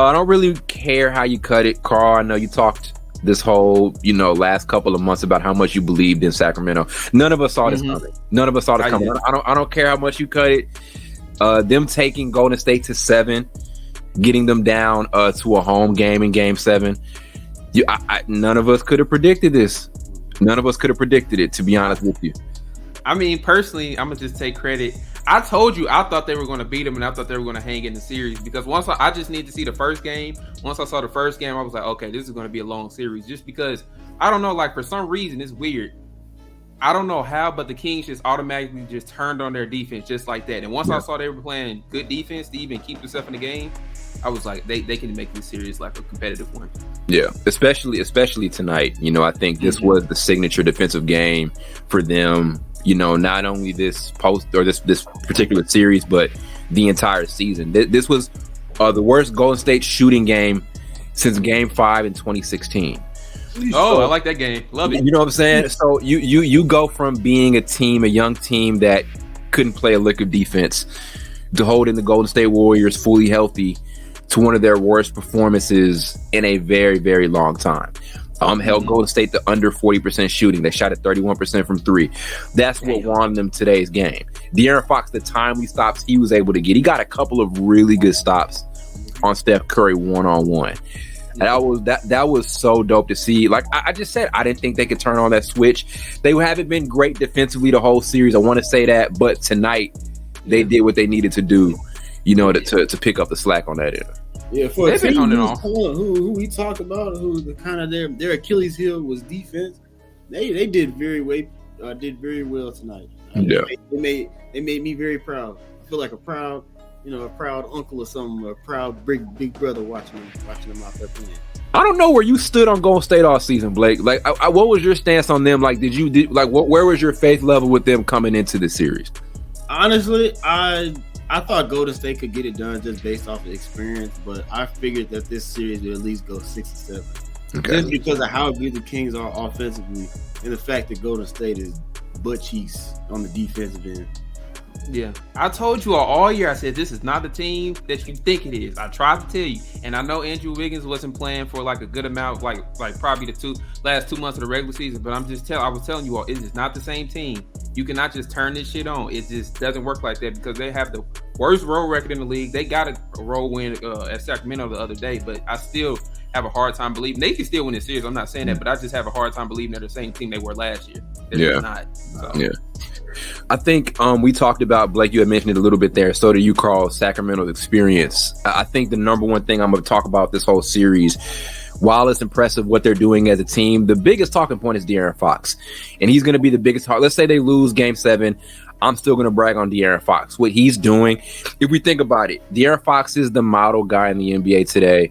I don't really care how you cut it, Carl. I know you talked this whole, last couple of months about how much you believed in Sacramento. None of us saw this coming. None of us saw this coming. I don't care how much you cut it. Them taking Golden State to 7, getting them down to a home game in Game 7. None of us could have predicted this. None of us could have predicted it, to be honest with you. I mean, personally, I'm gonna just take credit. I told you I thought they were going to beat them, and I thought they were going to hang in the series, because once I just need to see the first game. Once I saw the first game, I was like, okay, this is going to be a long series, just because I don't know, like, for some reason it's weird. I don't know how, but the Kings just automatically just turned on their defense just like that. And once I saw they were playing good defense to even keep themselves in the game, I was like, they can make this series like a competitive one. Yeah, especially tonight. I think this was the signature defensive game for them. Not only this post or this particular series, but the entire season. This was the worst Golden State shooting game since Game 5 in 2016. Oh, I like that game. Love it. You know what I'm saying? So you go from being a young team that couldn't play a lick of defense, to holding the Golden State Warriors fully healthy to one of their worst performances in a very, very long time. Held Golden State to under 40% shooting. They shot at 31% from 3. That's what won them today's game. De'Aaron Fox, the timely stops he was able to get. He got a couple of really good stops on Steph Curry one-on-one. And that was so dope to see. Like I just said, I didn't think they could turn on that switch. They haven't been great defensively the whole series. I want to say that, but tonight they did what they needed to do, to pick up the slack on that end. Yeah, for a team who we talk about, who the kind of their Achilles heel was defense, they did very well tonight. They made me very proud. I feel like a proud uncle or something, a proud big brother watching them out there playing. I don't know where you stood on Golden State all season, Blake. Like, what was your stance on them? Like, where was your faith level with them coming into the series? Honestly, I thought Golden State could get it done just based off of experience, but I figured that this series would at least go 6 or 7. Okay. Just because of how good the Kings are offensively and the fact that Golden State is butt cheeks on the defensive end. Yeah, I told you all year. I said this is not the team that you think it is. I tried to tell you, and I know Andrew Wiggins wasn't playing for like a good amount, like probably the last 2 months of the regular season. But I was telling you all, it is not the same team. You cannot just turn this shit on. It just doesn't work like that, because they have the worst road record in the league. They got a road win at Sacramento the other day, but I still have a hard time believing they can still win this series. I'm not saying that, but I just have a hard time believing they're the same team they were last year. They're not. So. Yeah. I think we talked about, Blake, you had mentioned it a little bit there. So do you, Carl, Sacramento's experience. I think the number one thing I'm going to talk about this whole series, while it's impressive what they're doing as a team, the biggest talking point is De'Aaron Fox. And he's going to be the biggest. Let's say they lose Game 7. I'm still going to brag on De'Aaron Fox. What he's doing, if we think about it, De'Aaron Fox is the model guy in the NBA today.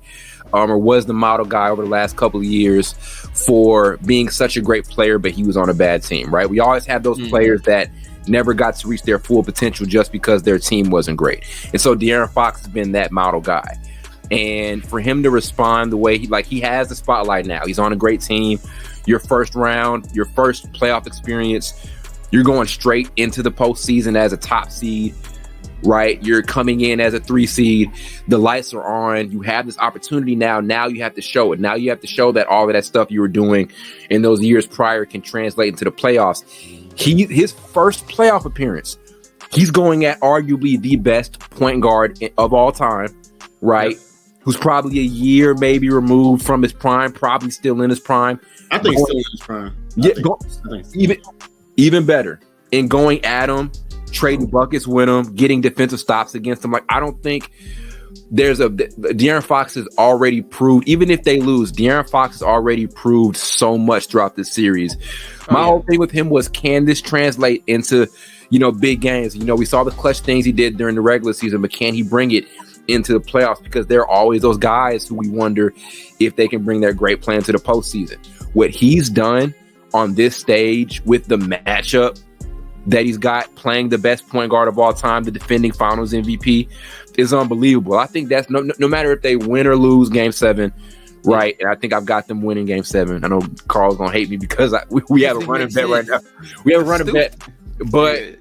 Or was the model guy over the last couple of years for being such a great player, but he was on a bad team, right? We always have those players that never got to reach their full potential just because their team wasn't great. And so De'Aaron Fox has been that model guy. And for him to respond the way he has the spotlight now, he's on a great team. Your first round, your first playoff experience, you're going straight into the postseason as a top seed. Right, you're coming in as a 3 seed. The lights are on. You have this opportunity now. Now you have to show it. Now you have to show that all of that stuff you were doing in those years prior can translate into the playoffs. His first playoff appearance, he's going at arguably the best point guard of all time. Right, who's probably a year maybe removed from his prime. Probably still in his prime. I think still in his prime. Yeah, even better. And going at him, trading buckets with him, getting defensive stops against him. Like, I don't think De'Aaron Fox has already proved, even if they lose, De'Aaron Fox has already proved so much throughout this series. My whole thing with him was, can this translate into, big games? We saw the clutch things he did during the regular season, but can he bring it into the playoffs? Because there are always those guys who we wonder if they can bring their great play into the postseason. What he's done on this stage with the matchup that he's got, playing the best point guard of all time, the defending finals MVP, is unbelievable. I think that's no matter if they win or lose Game 7, right? And I think I've got them winning Game 7. I know Carl's gonna hate me because we have a running bet right now. We have a running bet, but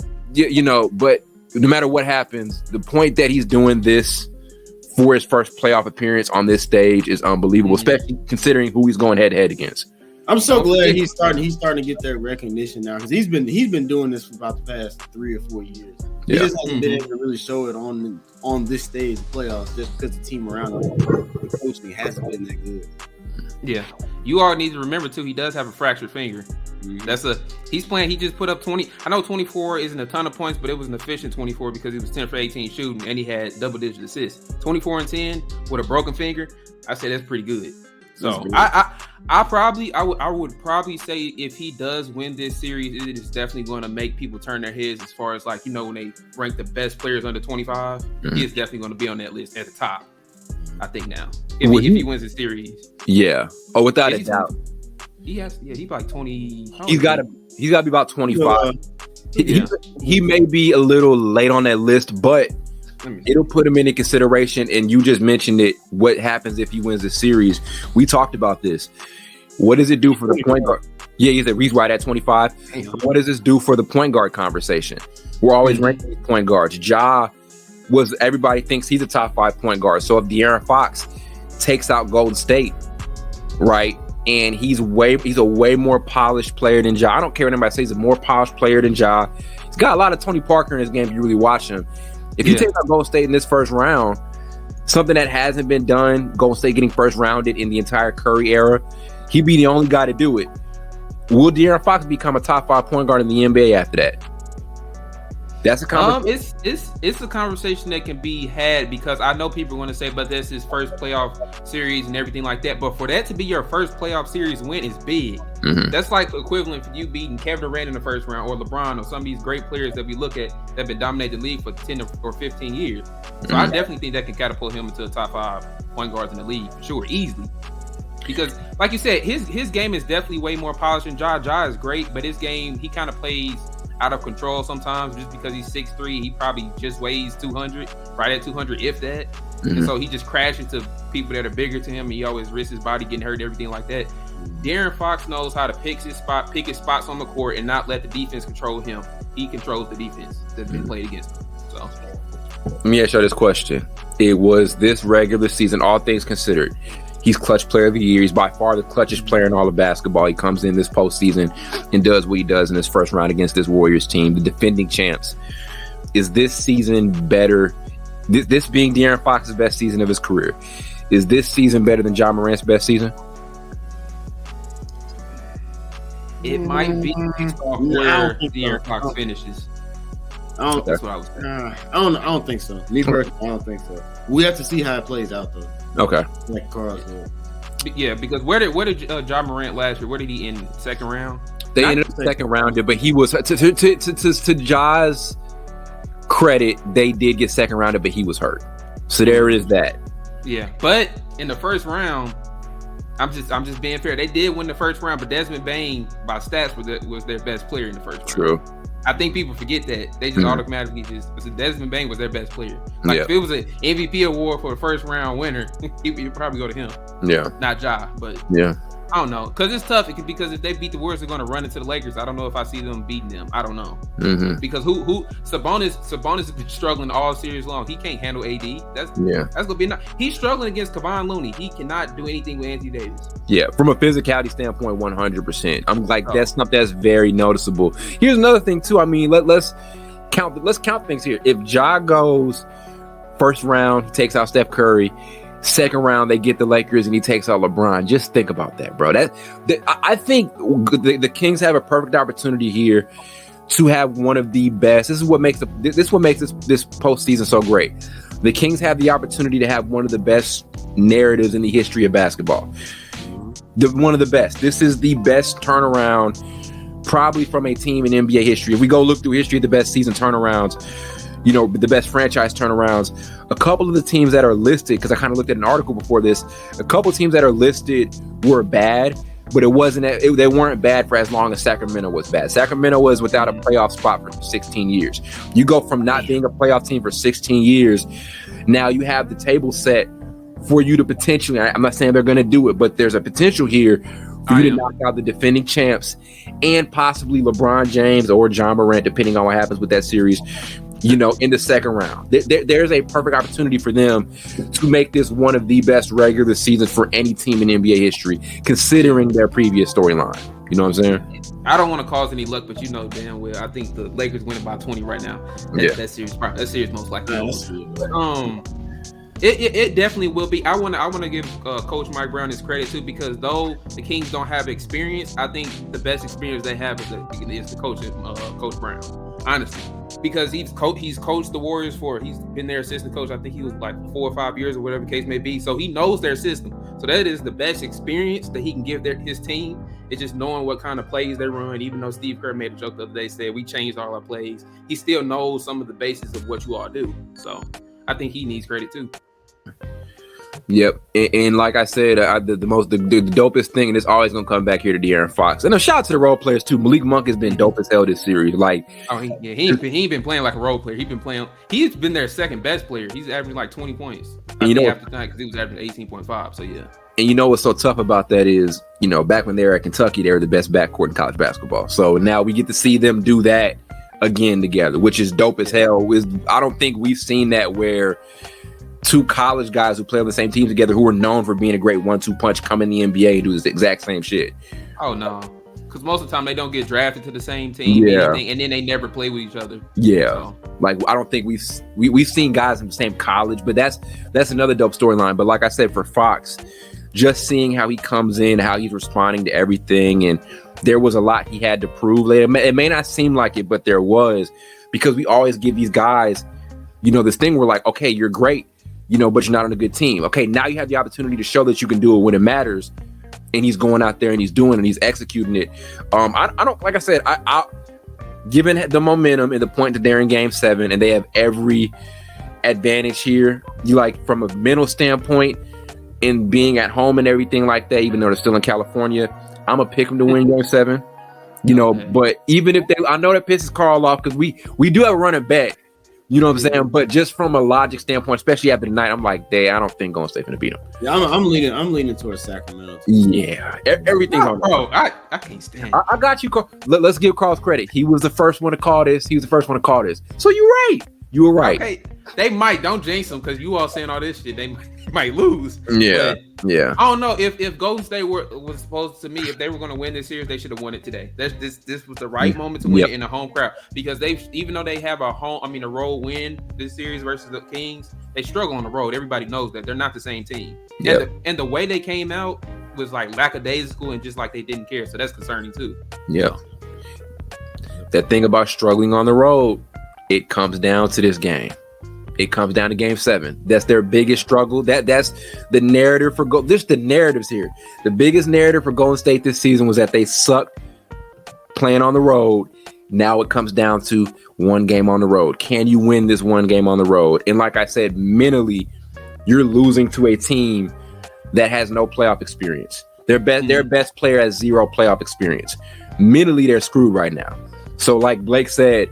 but no matter what happens, the point that he's doing this for his first playoff appearance on this stage is unbelievable, especially considering who he's going head to head against. I'm so glad he's starting to get that recognition now, because he's been doing this for about the past 3 or 4 years. He just hasn't been able to really show it on this stage of playoffs, just because the team around him, the coaching hasn't been that good. Yeah, you all need to remember too. He does have a fractured finger. He's playing. He just put up 20. I know 24 isn't a ton of points, but it was an efficient 24 because he was 10 for 18 shooting and he had double-digit assists. 24 and 10 with a broken finger. I say that's pretty good. So I would probably say if he does win this series, it is definitely going to make people turn their heads as far as, like, you know, when they rank the best players under 25, he is definitely going to be on that list at the top. I think now if he wins the series. Yeah. Oh, without a doubt. He's like 20. He's got to be about 25. He may be a little late on that list, but it'll put him into consideration. And you just mentioned it. What happens if he wins the series? We talked about this. What does it do for the point guard? Yeah, he's right at 25. What does this do for the point guard conversation? We're always ranking point guards. Everybody thinks he's a top 5 point guard. So if De'Aaron Fox takes out Golden State, right, and he's a way more polished player than Ja. I don't care what anybody says. He's a more polished player than Ja. He's got a lot of Tony Parker in his game if you really watch him. If you take out Golden State in this first round, something that hasn't been done, Golden State getting first rounded in the entire Curry era, he'd be the only guy to do it. Will De'Aaron Fox become a top 5 point guard in the NBA after that? That's a conversation. It's a conversation that can be had, because I know people are going to say, but that's his first playoff series and everything like that. But for that to be your first playoff series win is big. That's like equivalent for you beating Kevin Durant in the first round, or LeBron, or some of these great players that we look at that have been dominating the league for 10 or 15 years. So I definitely think that can catapult him into the top 5 point guards in the league for sure, easily. Because, like you said, his game is definitely way more polished than Ja. Ja is great, but his game, he kind of plays out of control sometimes, just because he's 6'3", he probably just weighs 200, right at 200, if that. And so he just crashes into people that are bigger to him, and he always risks his body getting hurt, everything like that. De'Aaron Fox knows how to pick his spots on the court and not let the defense control him. He controls the defense that's been played against him. So let me ask you this question. It was this regular season, all things considered, he's clutch player of the year. He's by far the clutchest player in all of basketball. He comes in this postseason and does what he does in his first round against this Warriors team, the defending champs. Is this season better? This being De'Aaron Fox's best season of his career, is this season better than Ja Morant's best season? It might be based off where De'Aaron Fox finishes. That's what I was saying. I don't think so. Me personally, I don't think so. We have to see how it plays out, though. Okay. Like Carl said. Yeah, because where did Ja Morant last year? Where did he end? Second round? They ended the second round, but he was to Ja's credit, they did get second rounded, but he was hurt. So there is that. Yeah, but in the first round, I'm just being fair. They did win the first round, but Desmond Bane, by stats, was their best player in the first round. True. I think people forget that. They just automatically Desmond Bane was their best player. Like, if it was an MVP award for the first round winner, you'd probably go to him. Yeah. Not Ja, but I don't know. Because it's tough. Because if they beat the Warriors, they're going to run into the Lakers. I don't know if I see them beating them. I don't know. Because Sabonis has been struggling all series long. He can't handle AD. That's going to be he's struggling against Kevon Looney. He cannot do anything with Anthony Davis. Yeah, from a physicality standpoint, 100%. I'm like, that's something that's very noticeable. Here's another thing too. I mean, let's count things here. If Ja goes first round, he takes out Steph Curry. Second round, they get the Lakers and he takes out LeBron. Just think about that, bro. I think the Kings have a perfect opportunity here to have one of the best. This is what makes this postseason so great. The Kings have the opportunity to have one of the best narratives in the history of basketball. One of the best. This is the best turnaround probably from a team in NBA history. If we go look through history of the best season turnarounds, the best franchise turnarounds, a couple of the teams that are listed, because I kind of looked at an article before this, a couple of teams that are listed were bad, but they weren't bad for as long as Sacramento was bad. Sacramento was without a playoff spot for 16 years. You go from not being a playoff team for 16 years, now you have the table set for you to potentially, I'm not saying they're going to do it, but there's a potential here For you to knock out the defending champs and possibly LeBron James or John Morant, depending on what happens with that series, in the second round. There's a perfect opportunity for them to make this one of the best regular seasons for any team in NBA history, considering their previous storyline. You know what I'm saying? I don't want to cause any luck, but damn well, I think the Lakers winning by 20 right now. That series most likely. It definitely will be. I want to give Coach Mike Brown his credit too, because though the Kings don't have experience, I think the best experience they have is the Coach Brown. Honestly, because he's coached the Warriors he's been their assistant coach. I think he was like 4 or 5 years or whatever the case may be. So he knows their system. So that is the best experience that he can give his team. It's just knowing what kind of plays they run. Even though Steve Kerr made a joke the other day, said we changed all our plays, he still knows some of the basis of what you all do. So I think he needs credit too. Yep, and like I said, the dopest thing, and it's always gonna come back here to De'Aaron Fox. And a shout out to the role players too. Malik Monk has been dope as hell this series. Like, he ain't been playing like a role player. He's been their second best player. He's averaging like 20 points. After tonight, because he was averaging 18.5. So yeah. And what's so tough about that is, back when they were at Kentucky, they were the best backcourt in college basketball. So now we get to see them do that again together, which is dope as hell. I don't think we've seen that where two college guys who play on the same team together, who are known for being a great 1-2 punch, come in the NBA and do this exact same shit. Oh no, because most of the time they don't get drafted to the same team, and then they never play with each other. Yeah, so. Like I don't think we've seen guys in the same college, but that's another dope storyline. But like I said, for Fox, just seeing how he comes in, how he's responding to everything, and there was a lot he had to prove. It may not seem like it, but there was, because we always give these guys, this thing where like, okay, you're great. But you're not on a good team. Okay, now you have the opportunity to show that you can do it when it matters, and he's going out there and he's doing it and he's executing it. I don't, like I said, I given the momentum and the point that they're in Game 7 and they have every advantage here, from a mental standpoint and being at home and everything like that, even though they're still in California, I'm gonna pick them to win Game 7. But even if I know that pisses Carl off because we do have a running back. You know what I'm saying? But just from a logic standpoint, especially after the night, I'm like, I don't think Golden State's gonna beat them. Yeah, I'm leaning towards Sacramento. Yeah, everything's on. Bro, I can't stand. I got you, Carl. Let's give Carl's credit. He was the first one to call this. So you're right. You were right. Okay, they might. Don't jinx them because you all saying all this shit. They might lose. Yeah, yeah. I don't know if Golden State was supposed to me. If they were going to win this series, they should have won it today. This was the right moment to win it in a home crowd, because even though they have a road win this series versus the Kings, they struggle on the road. Everybody knows that they're not the same team. Yep. And the way they came out was like lackadaisical and just like they didn't care. So that's concerning too. Yeah. That thing about struggling on the road, it comes down to this game. It comes down to Game 7. That's their biggest struggle. That's the narrative for There's the narratives here. The biggest narrative for Golden State this season was that they sucked playing on the road. Now it comes down to one game on the road. Can you win this one game on the road? And like I said, mentally, you're losing to a team that has no playoff experience. Their best player has zero playoff experience. Mentally, they're screwed right now. So like Blake said,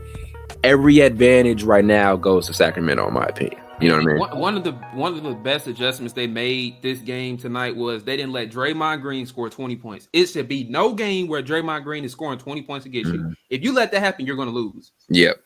every advantage right now goes to Sacramento, in my opinion. You know what I mean? One of the best adjustments they made this game tonight was they didn't let Draymond Green score 20 points. It should be no game where Draymond Green is scoring 20 points to get you. If you let that happen, you're going to lose. Yep.